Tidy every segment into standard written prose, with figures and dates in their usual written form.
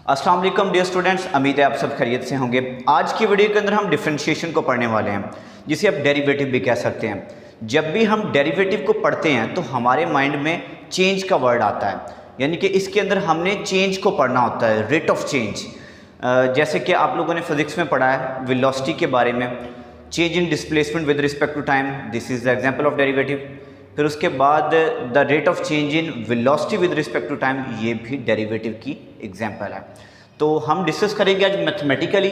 अस्सलाम वालेकुम dear students, उम्मीद है आप सब खैरियत से होंगे। आज की वीडियो के अंदर हम डिफरेंशिएशन को पढ़ने वाले हैं, जिसे आप डेरिवेटिव भी कह सकते हैं। जब भी हम डेरिवेटिव को पढ़ते हैं तो हमारे माइंड में चेंज का वर्ड आता है, यानी कि इसके अंदर हमने चेंज को पढ़ना होता है, रेट ऑफ चेंज। जैसे कि आप लोगों ने फिजिक्स में पढ़ा है वेलोसिटी के बारे में, change in displacement with respect to time, this is the example of derivative. फिर उसके बाद the rate of change in velocity with respect to time, ये भी डेरिवेटिव की एग्जांपल है। तो हम डिस्कस करेंगे आज मैथमेटिकली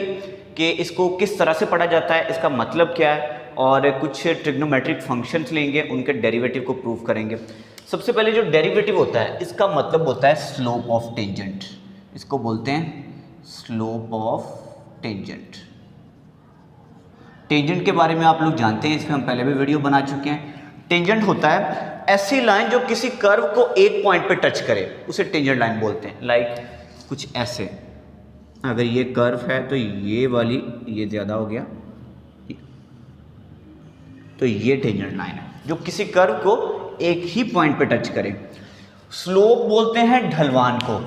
कि इसको किस तरह से पढ़ा जाता है, इसका मतलब क्या है, और कुछ ट्रिग्नोमेट्रिक फंक्शंस लेंगे, उनके डेरिवेटिव को प्रूव करेंगे। सबसे पहले जो डेरिवेटिव होता है इसका मतलब होता है स्लोप ऑफ टेंजेंट। इसको बोलते हैं स्लोप ऑफ टेंजेंट। टेंजेंट के बारे में आप लोग जानते हैं, इसमें हम पहले भी वीडियो बना चुके हैं। टेंजेंट होता है ऐसी लाइन जो किसी कर्व को एक पॉइंट पे टच करे, उसे टेंजेंट लाइन बोलते हैं। लाइक कुछ ऐसे, अगर ये कर्व है तो ये वाली, ये ज़्यादा हो गया, तो ये टेंजेंट लाइन है जो किसी कर्व को एक ही पॉइंट पे टच करे। स्लोप बोलते हैं ढलवान को।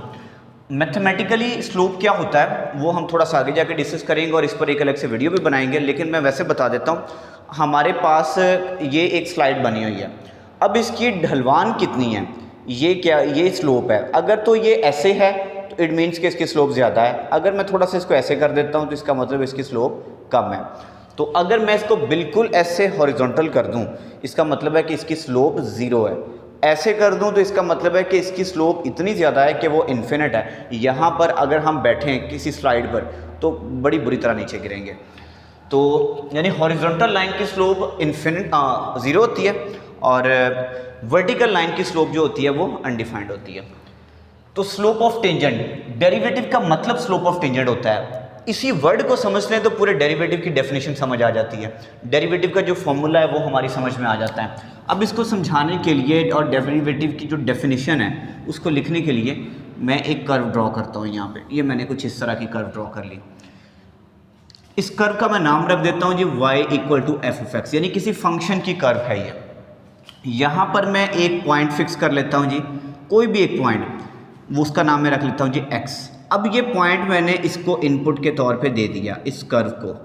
मैथमेटिकली स्लोप क्या होता है वो हम थोड़ा सा आगे जाके डिस्कस करेंगे और इस पर एक अलग से वीडियो भी बनाएंगे, लेकिन मैं वैसे बता देता हूँ। हमारे पास ये एक स्लाइड बनी हुई है, अब इसकी ढलवान कितनी है, ये क्या, ये स्लोप है। अगर तो ये ऐसे है तो इट मीन्स कि इसकी स्लोप ज़्यादा है। अगर मैं थोड़ा सा इसको ऐसे कर देता हूँ तो इसका मतलब इसकी स्लोप कम है। तो अगर मैं इसको बिल्कुल ऐसे हॉरिजॉन्टल कर दूँ, इसका मतलब है कि इसकी स्लोप ज़ीरो है। ऐसे कर दूं तो इसका मतलब है कि इसकी स्लोप इतनी ज़्यादा है कि वो इन्फिनिट है। यहाँ पर अगर हम बैठें किसी स्लाइड पर तो बड़ी बुरी तरह नीचे गिरेंगे। तो यानी हॉरिजॉन्टल लाइन की स्लोप इन्फिनिट ज़ीरो होती है, और वर्टिकल लाइन की स्लोप जो होती है वो अनडिफाइंड होती है। तो स्लोप ऑफ टेंजेंट, डेरिवेटिव का मतलब स्लोप ऑफ टेंजेंट होता है। इसी वर्ड को समझ लें तो पूरे डेरिवेटिव की डेफिनेशन समझ आ जाती है। डेरिवेटिव का जो फॉर्मूला है वो हमारी समझ में आ जाता है। अब इसको समझाने के लिए और डेरिवेटिव की जो डेफिनेशन है उसको लिखने के लिए मैं एक कर्व ड्रॉ करता हूँ। यहाँ पे ये मैंने कुछ इस तरह की कर्व ड्रॉ कर ली। इस कर्व का मैं नाम रख देता हूँ जी y equal to F of X, यानी किसी फंक्शन की कर्व है ये। यहाँ पर मैं एक पॉइंट फिक्स कर लेता हूँ जी, कोई भी एक पॉइंट, वो उसका नाम मैं रख लेता हूँ जी x। अब ये पॉइंट मैंने इसको इनपुट के तौर पे दे दिया, इस कर्व को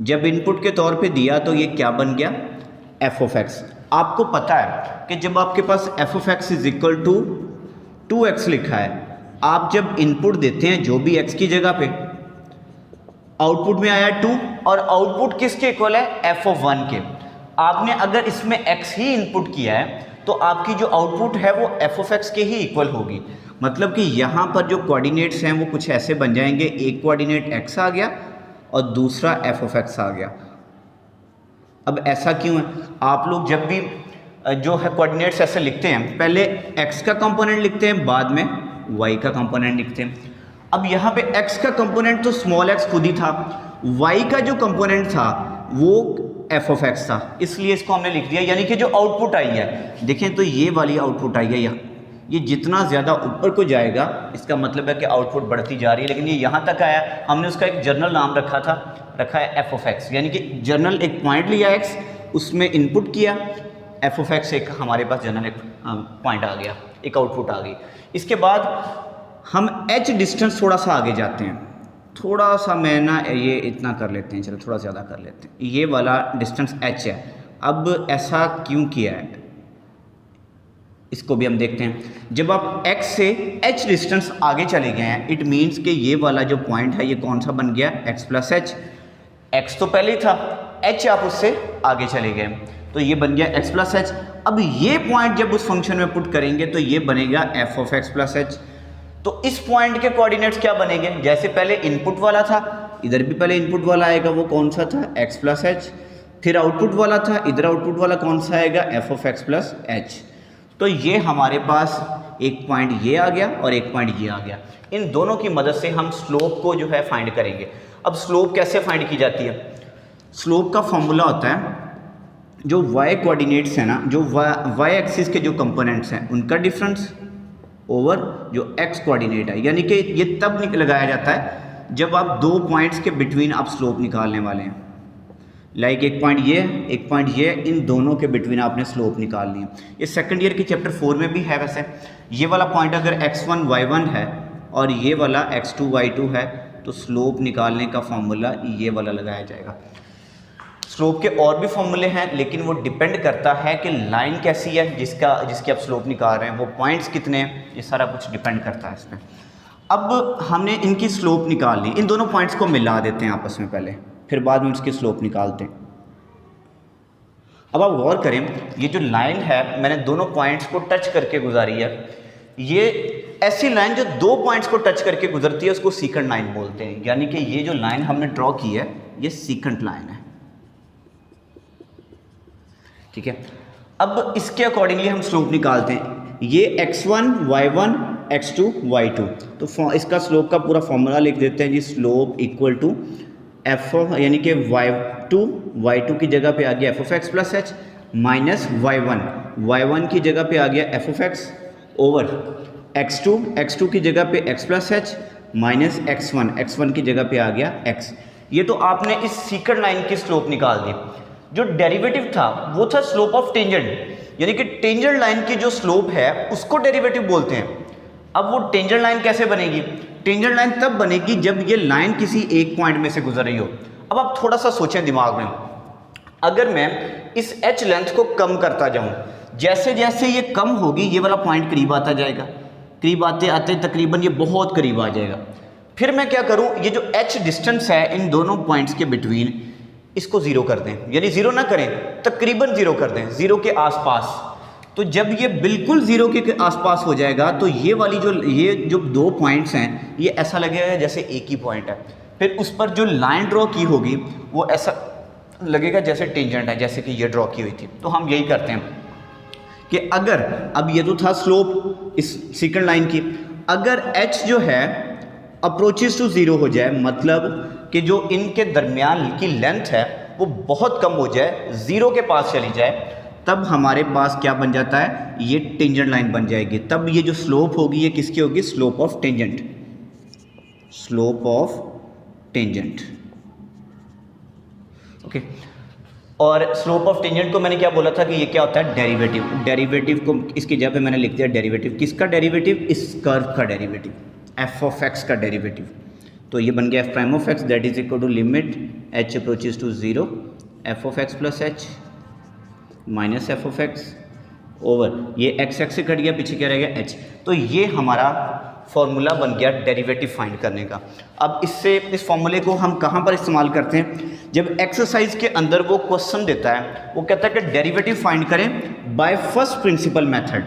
जब इनपुट के तौर पे दिया तो ये क्या बन गया, एफ ऑफ एक्स। आपको पता है कि जब आपके पास F of X is equal to 2x लिखा है, आप जब इनपुट देते हैं जो भी x की जगह पे, आउटपुट में आया 2, और आउटपुट किसके इक्वल है, एफ ऑफ 1 के। आपने अगर इसमें x ही इनपुट किया है तो आपकी जो आउटपुट है वो एफ ऑफ एक्स के ही इक्वल होगी। मतलब कि यहाँ पर जो कोऑर्डिनेट्स हैं वो कुछ ऐसे बन जाएंगे, एक कोऑर्डिनेट x आ गया और दूसरा एफ ऑफ एक्स आ गया। अब ऐसा क्यों है, आप लोग जब भी जो है कोऑर्डिनेट्स ऐसे लिखते हैं, पहले x का कंपोनेंट लिखते हैं, बाद में y का कंपोनेंट लिखते हैं। अब यहाँ पे x का कंपोनेंट तो स्मॉल x खुद ही था, y का जो कंपोनेंट था वो एफ ऑफ एक्स था, इसलिए इसको हमने लिख दिया। यानी कि जो आउटपुट आई है, देखें तो ये वाली आउटपुट आई है यहाँ, ये जितना ज़्यादा ऊपर को जाएगा इसका मतलब है कि आउटपुट बढ़ती जा रही है, लेकिन ये यहाँ तक आया, हमने उसका एक जर्नल नाम रखा है एफ ऑफ एक्स। यानी कि जर्नल एक पॉइंट लिया x, उसमें इनपुट किया, एफ ऑफ एक्स एक हमारे पास जर्नल एक पॉइंट आ गया, एक आउटपुट आ गई। इसके बाद हम h डिस्टेंस थोड़ा सा आगे जाते हैं, थोड़ा सा मैं ना ये इतना कर लेते हैं, चलो थोड़ा ज़्यादा कर लेते हैं, ये वाला डिस्टेंस h है। अब ऐसा क्यों किया है इसको भी हम देखते हैं। जब आप x से h डिस्टेंस आगे चले गए हैं, इट मीन्स कि ये वाला जो पॉइंट है ये कौन सा बन गया, x प्लस एच। x तो पहले ही था, h आप उससे आगे चले गए तो ये बन गया x प्लस एच। अब ये पॉइंट जब उस फंक्शन में पुट करेंगे तो ये बनेगा F of X plus H. तो इस पॉइंट के कोऑर्डिनेट्स क्या बनेंगे, जैसे पहले इनपुट वाला था, इधर भी पहले इनपुट वाला आएगा, वो कौन सा था, x प्लस एच। फिर आउटपुट वाला था, इधर आउटपुट वाला कौन सा आएगा, F of X plus H. तो ये हमारे पास एक पॉइंट ये आ गया और एक पॉइंट ये आ गया। इन दोनों की मदद से हम स्लोप को जो है फाइंड करेंगे। अब स्लोप कैसे फाइंड की जाती है, स्लोप का फॉर्मूला होता है जो y कोऑर्डिनेट्स है ना, जो y एक्सिस के जो कंपोनेंट्स हैं उनका डिफरेंस ओवर जो x कोऑर्डिनेट है। यानी कि ये तब लगाया जाता है जब आप दो पॉइंट्स के बिटवीन आप स्लोप निकालने वाले हैं। लाइक एक पॉइंट ये, एक पॉइंट ये, इन दोनों के बिटवीन आपने स्लोप निकालनी है। ये सेकंड ईयर के चैप्टर 4 में भी है। वैसे ये वाला पॉइंट अगर x1 y1 है और ये वाला x2 y2 है, तो स्लोप निकालने का फॉर्मूला ये वाला लगाया जाएगा। स्लोप के और भी फॉर्मूले हैं, लेकिन वो डिपेंड करता है कि लाइन कैसी है जिसकी आप स्लोप निकाल रहे हैं, वो पॉइंट्स कितने हैं, ये सारा कुछ डिपेंड करता है इस पर। अब हमने इनकी स्लोप निकाल ली, इन दोनों पॉइंट्स को मिला देते हैं आपस में पहले, फिर बाद में उसकी स्लोप निकालते हैं। अब आप गौर करें, ये जो लाइन है मैंने दोनों पॉइंट्स को टच करके गुजारी है। ये ऐसी लाइन जो दो पॉइंट्स को टच करके गुजरती है उसको सीकेंट लाइन बोलते हैं। यानी कि ये जो लाइन हमने ड्रॉ की है ये सीकेंट लाइन है, ठीक है। अब इसके अकॉर्डिंगली हम स्लोप निकालते हैं। ये x1 y1 x2 y2, तो इसका स्लोप का पूरा फॉर्मूला लिख देते हैं जी। स्लोप इक्वल टू एफ यानी कि y2 की जगह पे आ गया f(x) plus H minus y1 की जगह पे आ गया f(x) ओवर x2 की जगह पे x plus H minus x1 की जगह पे आ गया x। ये तो आपने इस सीकेंट लाइन की स्लोप निकाल दी। जो डेरिवेटिव था वो था स्लोप ऑफ टेंजेंट, यानी कि टेंजेंट लाइन की जो स्लोप है उसको डेरिवेटिव बोलते हैं। अब वो टेंजेंट लाइन कैसे बनेगी? टेंजेंट लाइन तब बनेगी जब ये लाइन किसी एक पॉइंट में से गुजर रही हो। अब आप थोड़ा सा सोचें दिमाग में, अगर मैं इस h लेंथ को कम करता जाऊं, जैसे जैसे ये कम होगी ये वाला पॉइंट करीब आता जाएगा, करीब आते आते तकरीबन ये बहुत करीब आ जाएगा। फिर मैं क्या करूं, ये जो h डिस्टेंस है इन दोनों पॉइंट्स के बिटवीन, इसको ज़ीरो कर दें, यानी ज़ीरो ना करें, तकरीबन ज़ीरो कर दें, ज़ीरो के आसपास। तो जब ये बिल्कुल ज़ीरो के आसपास हो जाएगा तो ये जो दो पॉइंट्स हैं ये ऐसा लगेगा जैसे एक ही पॉइंट है। फिर उस पर जो लाइन ड्रॉ की होगी वो ऐसा लगेगा जैसे टेंजेंट है, जैसे कि ये ड्रॉ की हुई थी। तो हम यही करते हैं कि अगर, अब ये तो था स्लोप इस सीकेंट लाइन की, अगर h जो है अप्रोचेस टू ज़ीरो हो जाए, मतलब कि जो इनके दरमियान की लेंथ है वो बहुत कम हो जाए, ज़ीरो के पास चली जाए, तब हमारे पास क्या बन जाता है, ये टेंजेंट लाइन बन जाएगी। तब ये जो स्लोप होगी ये किसकी होगी? Slope of tangent, slope of tangent, okay. और स्लोप ऑफ टेंजेंट को मैंने क्या बोला था कि ये क्या होता है? डेरिवेटिव। डेरिवेटिव को इसकी जगह पे मैंने लिख दिया डेरिवेटिव। किसका डेरिवेटिव? इस कर्व का डेरिवेटिव, f(x) का डेरिवेटिव। तो ये बन गया f'(x) that is equal to limit h approaches to zero f(x) plus h minus f(x) over ये x से कट गया, पीछे क्या रह गया? h। तो ये हमारा फॉर्मूला बन गया डेरिवेटिव फाइंड करने का। अब इस फॉर्मूले को हम कहाँ पर इस्तेमाल करते हैं? जब एक्सरसाइज के अंदर वो क्वेश्चन देता है, वो कहता है कि डेरिवेटिव फाइंड करें बाय फर्स्ट प्रिंसिपल मेथड,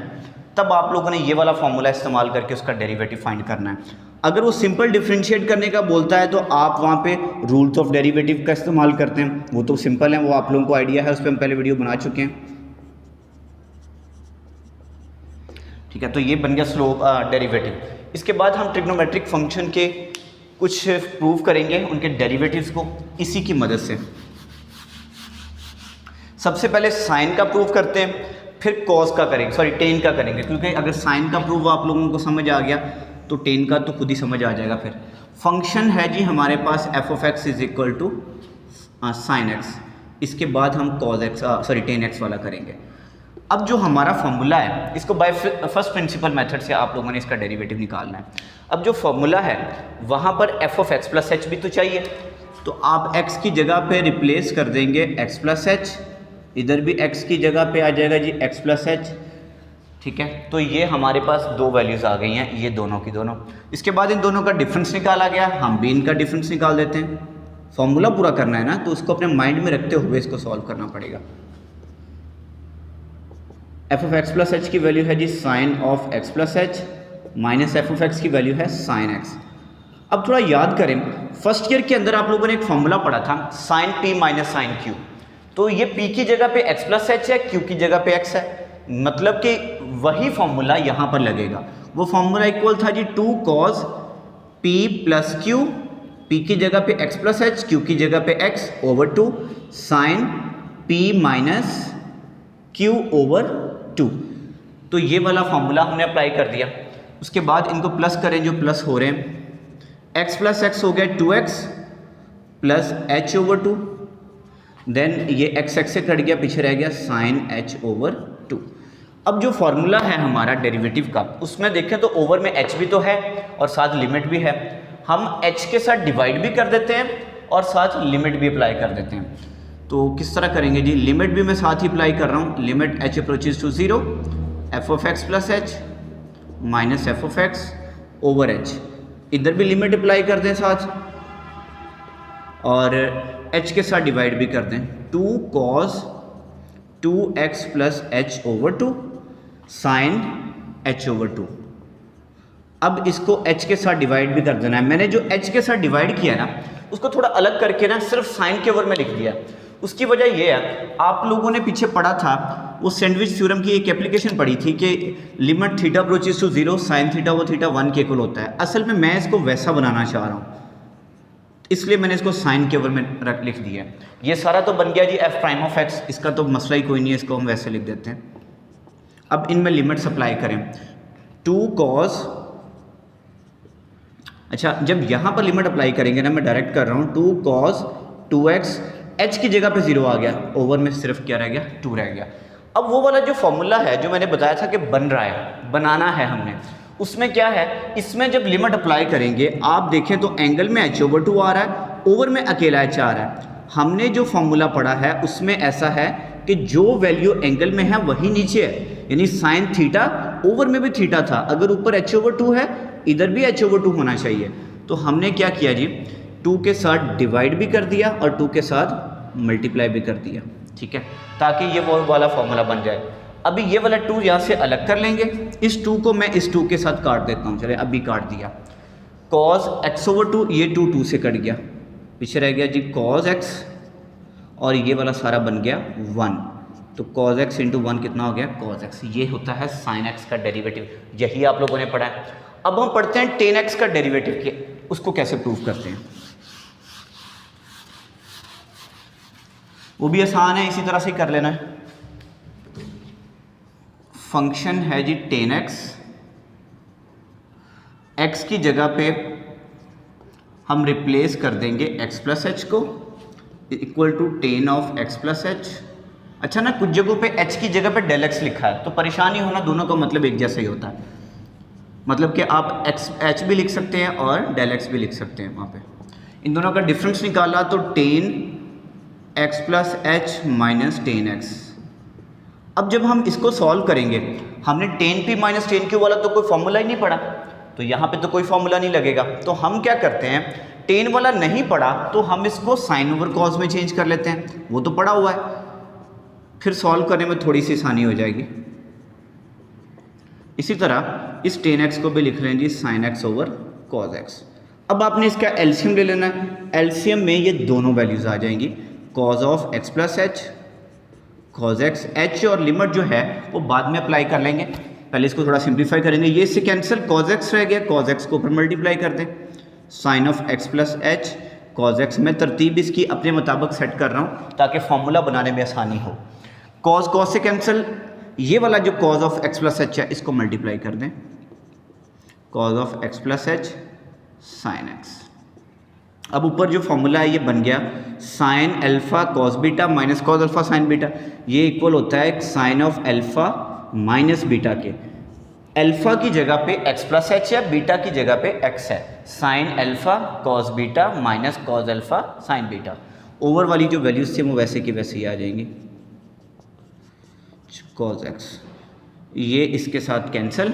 तब आप लोगों ने ये वाला फॉर्मूला इस्तेमाल करके उसका डेरिवेटिव फाइंड करना है। अगर वो सिंपल डिफरेंशिएट करने का बोलता है तो आप वहाँ पे रूल्स ऑफ डेरिवेटिव का इस्तेमाल करते हैं, वो तो सिंपल है, वो आप लोगों को आइडिया है, उस पर हम पहले वीडियो बना चुके हैं, ठीक है। तो ये बन गया स्लोप डेरिवेटिव। इसके बाद हम ट्रिग्नोमेट्रिक फंक्शन के कुछ प्रूव करेंगे, उनके डेरिवेटिव्स को इसी की मदद से। सबसे पहले साइन का प्रूव करते हैं, फिर कॉस का करेंगे, सॉरी टेन का करेंगे, क्योंकि अगर साइन का प्रूव आप लोगों को समझ आ गया तो टेन का तो खुद ही समझ आ जाएगा। फिर फंक्शन है जी हमारे पास f(x) is equal to sine x, इसके बाद हम cos x sorry tan x वाला करेंगे। अब जो हमारा फॉर्मूला है इसको बाय फर्स्ट प्रिंसिपल मेथड से आप लोगों ने इसका डेरिवेटिव निकालना है। अब जो फॉर्मूला है वहाँ पर f(x) प्लस h भी तो चाहिए, तो आप x की जगह पे रिप्लेस कर देंगे x प्लस h, इधर भी x की जगह पे आ जाएगा जी x प्लस h, ठीक है। तो ये हमारे पास दो वैल्यूज़ आ गई हैं, ये दोनों की दोनों। इसके बाद इन दोनों का डिफरेंस निकाला गया, हम भी इनका डिफरेंस निकाल देते हैं। फॉर्मूला पूरा करना है ना, तो उसको अपने माइंड में रखते हुए इसको सॉल्व करना पड़ेगा। f(x) प्लस h की वैल्यू है जी sine of x plus h minus f(x) की वैल्यू है साइन x। अब थोड़ा याद करें, फर्स्ट ईयर के अंदर आप लोगों ने एक फॉर्मूला पढ़ा था sine p minus sine q। तो ये p की जगह पे x प्लस h है, q की जगह पे x है, मतलब कि वही फॉर्मूला यहाँ पर लगेगा। वो फॉर्मूला इक्वल था जी 2 cos p plus q, p की जगह पे x प्लस h, q की जगह पे x over 2 sine p minus q over 2। तो ये वाला फॉर्मूला हमने अप्लाई कर दिया। उसके बाद इनको प्लस करें, जो प्लस हो रहे हैं, x प्लस x हो गया 2x plus h over 2, then ये x से कट गया, पीछे रह गया साइन h ओवर 2। अब जो फॉर्मूला है हमारा डेरिवेटिव का, उसमें देखें तो ओवर में h भी तो है और साथ लिमिट भी है। हम h के साथ डिवाइड भी कर देते हैं और साथ लिमिट भी अप्लाई कर देते हैं। तो किस तरह करेंगे जी, लिमिट भी मैं साथ ही अप्लाई कर रहा हूँ, limit h approaches to 0 f of x plus h minus f of x over h, इधर भी लिमिट अप्लाई कर दें साथ और h के साथ डिवाइड भी कर दें, 2 cos 2x plus h over 2 sine h over 2। अब इसको h के साथ डिवाइड भी कर देना है। मैंने जो h के साथ डिवाइड किया ना उसको थोड़ा अलग करके ना सिर्फ साइन के ओवर में लिख दिया। उसकी वजह ये है, आप लोगों ने पीछे पढ़ा था वो सैंडविच थ्योरम की एक एप्लीकेशन पढ़ी थी कि limit theta approaches to 0 sine theta वो थीटा 1 के इक्वल होता है। असल में मैं इसको वैसा बनाना चाह रहा हूँ, इसलिए मैंने इसको साइन के ओवर में लिख दिया। ये सारा तो बन गया जी f प्राइम ऑफ x, इसका तो मसला ही कोई नहीं है, इसको हम वैसे लिख देते हैं। अब इनमें लिमिट्स अप्लाई करें, 2 cos, अच्छा जब यहाँ पर लिमिट अप्लाई करेंगे ना, मैं डायरेक्ट कर रहा हूँ, 2 cos 2x, h की जगह पे 0 आ गया, ओवर में सिर्फ क्या रह गया, 2 रह गया। अब वो वाला जो फॉर्मूला है जो मैंने बताया था कि बन रहा है, बनाना है हमने, उसमें क्या है, इसमें जब लिमिट अप्लाई करेंगे आप देखें तो एंगल में h ओवर 2 आ रहा है, ओवर में अकेला h आ रहा है। हमने जो फॉर्मूला पढ़ा है उसमें ऐसा है कि जो वैल्यू एंगल में है वही नीचे है, यानी साइन थीटा ओवर में भी थीटा था, अगर ऊपर h ओवर 2 है इधर भी h ओवर 2 होना चाहिए। तो हमने क्या किया जी, 2 के साथ डिवाइड भी कर दिया और 2 के साथ मल्टीप्लाई भी कर दिया, ठीक है, ताकि ये वो वाला फॉर्मूला बन जाए। अभी ये वाला 2 यहाँ से अलग कर लेंगे, इस 2 को मैं इस 2 के साथ काट देता हूँ, चले अभी काट दिया, cos x ओवर 2, ये 2 2 से कट गया, पीछे रह गया जी cos x और ये वाला सारा बन गया 1, तो cos x इंटू 1 कितना हो गया, cos x। ये होता है sin x का डेरिवेटिव, यही आप लोगों ने पढ़ा है। अब हम पढ़ते हैं tan x का डेरिवेटिव के, उसको कैसे प्रूव करते हैं, वो भी आसान है, इसी तरह से कर लेना है। फंक्शन है जी tan x, x की जगह पे हम रिप्लेस कर देंगे x प्लस एच को, equal to tan of x plus H. अच्छा ना, कुछ जगहों पे h की जगह पे डेल x लिखा है, तो परेशानी होना, दोनों का मतलब एक जैसा ही होता है, मतलब कि आप h भी लिख सकते हैं और डेल x भी लिख सकते हैं। वहाँ पे इन दोनों का डिफरेंस निकाला तो ten x plus H minus ten x. अब जब हम इसको सॉल्व करेंगे, हमने ten P minus ten Q वाला तो कोई फॉर्मूला ही नहीं पढ़ा, तो यहाँ पे तो कोई फॉर्मूला नहीं लगेगा, तो हम क्या करते हैं, टेन वाला नहीं पढ़ा तो हम इसको साइन ओवर कॉस में चेंज कर लेते हैं, वो तो पढ़ा हुआ है, फिर सॉल्व करने में थोड़ी सी आसानी हो जाएगी। इसी तरह इस टेन एक्स को भी लिख लें जी sine X over cos X. अब आपने इसका एलसीएम ले लेना है, एलसीएम में ये दोनों वैल्यूज आ जाएंगी, cos of X plus H, cos x, H और लिमिट जो है वो बाद में अप्लाई कर लेंगे, पहले इसको थोड़ा सिंप्लीफाई करेंगे, ये इससे कैंसिल, कॉस एक्स रह गया, कॉस एक्स को ऊपर मल्टीप्लाई कर दें, sine of X plus H cos X. मैं तरतीब इसकी अपने मुताबिक सेट कर रहा हूँ ताकि फॉर्मूला बनाने में आसानी हो। कॉस कॉस से कैंसिल, ये वाला जो cos of X plus H है इसको मल्टीप्लाई कर दें, cos of X plus H sine X. अब ऊपर जो फॉर्मूला है ये बन गया sine alpha cos beta minus cos alpha sine beta, ये इक्वल होता है sine of alpha minus beta के। अल्फा की जगह पे x प्लस एच है, बीटा की जगह पे x है, sine alpha cos beta minus cos alpha sine beta. Over वाली जो वैल्यूज थी वो वैसे की वैसे ही आ जाएंगी, कॉस x, ये इसके साथ कैंसिल।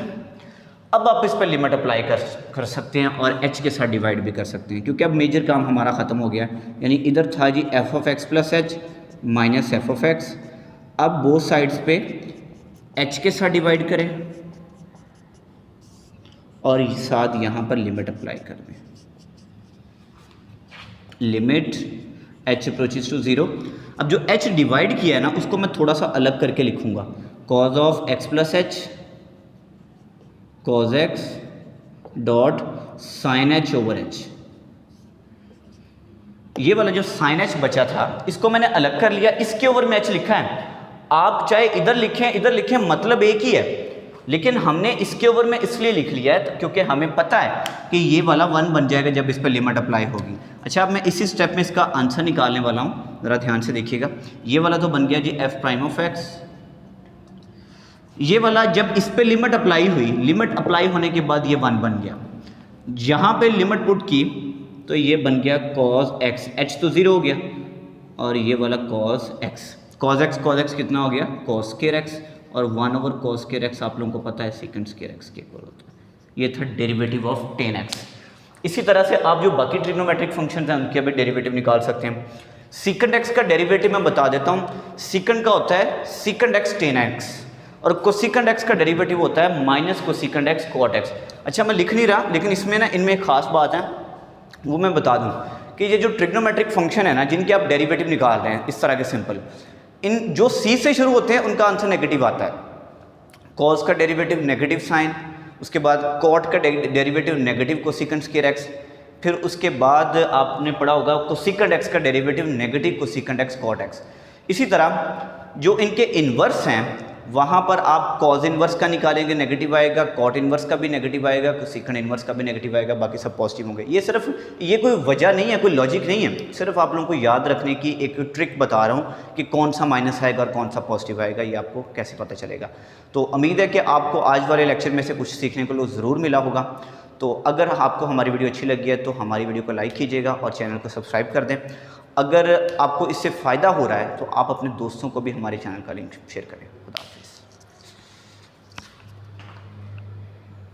अब आप इस पर लिमिट अप्लाई कर सकते हैं और h के साथ डिवाइड भी कर सकते हैं, क्योंकि अब मेजर काम हमारा ख़त्म हो गया, यानी इधर था जी f of x plus H minus F of x। अब बोथ साइड्स पे h के साथ डिवाइड करें और साथ यहाँ पर लिमिट अप्लाई कर दें, लिमिट h अप्रोचेस टू 0। अब जो h डिवाइड किया है ना उसको मैं थोड़ा सा अलग करके लिखूँगा, cos of x plus H cos X dot sine H over H. ये वाला जो साइन एच बचा था इसको मैंने अलग कर लिया, इसके ओवर में एच लिखा है, आप चाहे इधर लिखें मतलब एक ही है, लेकिन हमने इसके ओवर में इसलिए लिख लिया है क्योंकि हमें पता है कि ये वाला 1 बन जाएगा जब इस पर लिमिट अप्लाई होगी। अच्छा, अब मैं इसी स्टेप में इसका आंसर निकालने वाला हूँ, ज़रा ध्यान से देखिएगा। ये वाला तो बन गया जी एफ प्राइम ऑफ एक्स ये वाला जब इस पे लिमिट अप्लाई हुई, लिमिट अप्लाई होने के बाद ये 1 बन गया। यहाँ पे लिमिट पुट की तो ये बन गया cos x, h तो 0 हो गया, और ये वाला cos x कितना हो गया cos स्क्वायर x, और 1/cos स्क्वायर x आप लोगों को पता है सेकंड स्क्वायर x के इक्वल होता है। ये था डेरिवेटिव ऑफ tan x। इसी तरह से आप जो बाकी ट्रिग्नोमेट्रिक फंक्शंस हैं उनके भी डेरिवेटिव निकाल सकते हैं। सेकंड x का डेरिवेटिव मैं बता देता हूँ, सेकंड का होता है सेकंड x tan x, और कोसेकंड x का डेरिवेटिव होता है minus cosecant x cot x। अच्छा मैं लिख नहीं रहा, लेकिन इसमें ना इनमें एक खास बात है वो मैं बता दूं कि ये जो ट्रिग्नोमेट्रिक फंक्शन है ना जिनके आप डेरिवेटिव निकाल रहे हैं इस तरह के सिंपल, इन जो c से शुरू होते हैं उनका आंसर नेगेटिव आता है। कॉस का डेरिवेटिव नेगेटिव साइन, उसके बाद कॉट का derivative negative cosecant square x, फिर उसके बाद आपने पढ़ा होगा कोसेकंड x का derivative negative cosecant x cot x। इसी तरह जो इनके इन्वर्स हैं वहाँ पर आप कॉज इन्वर्स का निकालेंगे नेगेटिव आएगा, कॉट इन्वर्स का भी नेगेटिव आएगा, कोसेकंड इन्वर्स का भी नेगेटिव आएगा, बाकी सब पॉजिटिव होंगे। ये सिर्फ ये कोई वजह नहीं है, कोई लॉजिक नहीं है, सिर्फ आप लोगों को याद रखने की एक ट्रिक बता रहा हूँ कि कौन सा माइनस आएगा और कौन सा पॉजिटिव आएगा, ये आपको कैसे पता चलेगा। तो उम्मीद है कि आपको आज वाले लेक्चर में से कुछ सीखने को ज़रूर मिला होगा। तो अगर आपको हमारी वीडियो अच्छी लगी है तो हमारी वीडियो को लाइक कीजिएगा और चैनल को सब्सक्राइब कर दें। अगर आपको इससे फ़ायदा हो रहा है तो आप अपने दोस्तों को भी हमारे चैनल का लिंक शेयर करें।